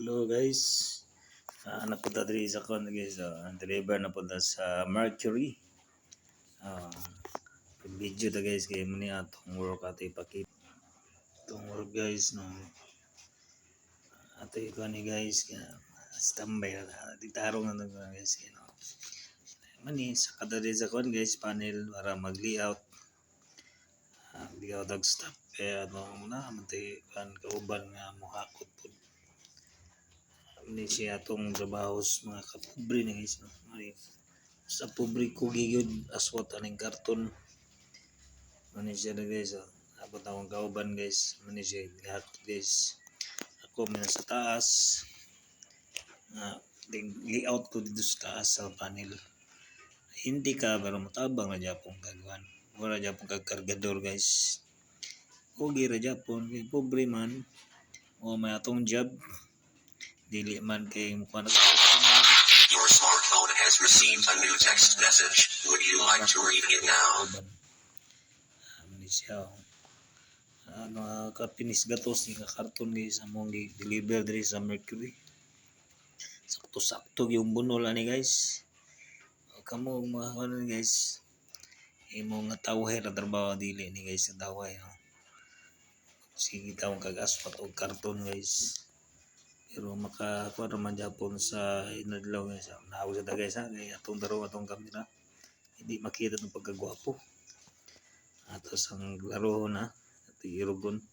Hello guys. Napunta diri sa kon guys. Deliver na punta sa Mercury. Video ta guys kay muni atong work ato ipakita. Atong work guys no. Ato ko ni guys standby na ditarong na guys no. Mani sa kada diri sa kon guys panel para mag-layout. Layout og stop kaya ano na matay kan kauban nga mohakot pud. Ni siya atong trabaho sa mga kapobre na guys no. Sa pobre ko gigud aswat aning karton. Mani siya na guys abot akong kauban guys. Mani siya lahat guys. Ako man sa taas. Layout ko dito sa taas sa panel. Hindi ka pero matabang na Japon kagwan. Wala Japon kag kargador guys. Ugi ra Japon kay pobre man. O may atong job. Dili man kay mukha na Your smartphone has received a new text message. Would you like to read it now? Ano siya? Kapinis gatos ni karton guys among deliver diri sa Mercury. Sakto-sakto yung bunol ani guys. Kamo mga ano guys. Imo nga tawhay ra trabaho dili ni guys sa tawhay. Sige tawong kag asphalt og karton guys. Pero makakuha naman Japon sa inadlaw guys. Naawag sa guys ha. Kaya atong daro atong kamera. Hindi makita itong pagkagwapo. Atos ang laro na. At irugon.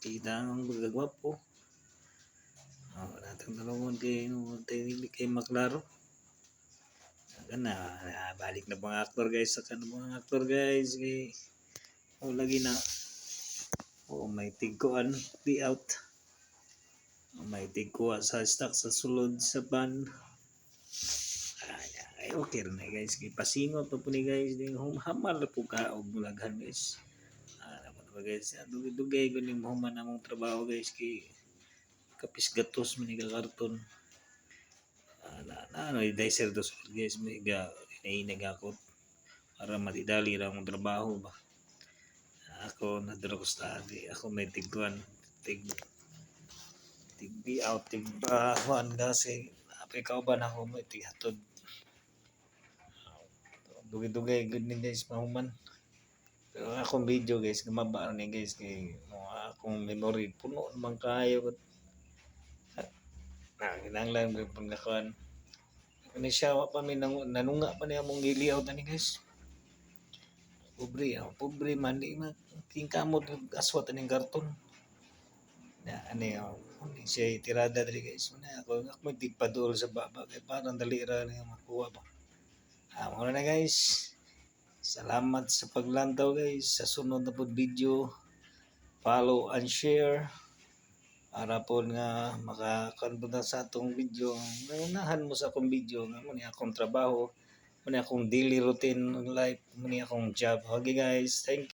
Kita ang pagkagwapo. Natang dalawang kay maklaro. Balik na pang actor guys. Saka na pang actor guys. Lagi na. May tigkuan. Layout. May tigkuha sa stock sa sulod sa ban. Okay rin na guys. Pasingot pa po ni guys. Hamal po ka o bulaghan guys. Guys. Dugay ko ni human namang trabaho guys. Kapis gatos maniga karton. I-dicer dos guys. Inainag ako. Para matidali lang ang trabaho ba. Ako nadala ko sa adi. Ako may tigkuhan. Tigbi out tigbahuan kasi apay kauban ako mo tihatod. Dugay-dugay good ni guys mahuman. Pero akong video guys gamaba ni guys kay akong memory puno naman kayo. Kinahanglan gyud pag nakuan. Kani siya wa pa mi nanunga pa ni among giliaw tani guys. Pobre man di tingkamot aswat aning karton. Ani siya tirada diri guys. Ako tigpadol sa baba kay parang dali ra niya makuha ba. Muna na guys. Salamat sa paglantaw guys. Sa sunod na pod video, follow and share para po nga makakandunan sa atong video. Naunahan mo sa akong video nga muni akong trabaho, muni akong daily routine life, muni akong job. Okay guys, thank you.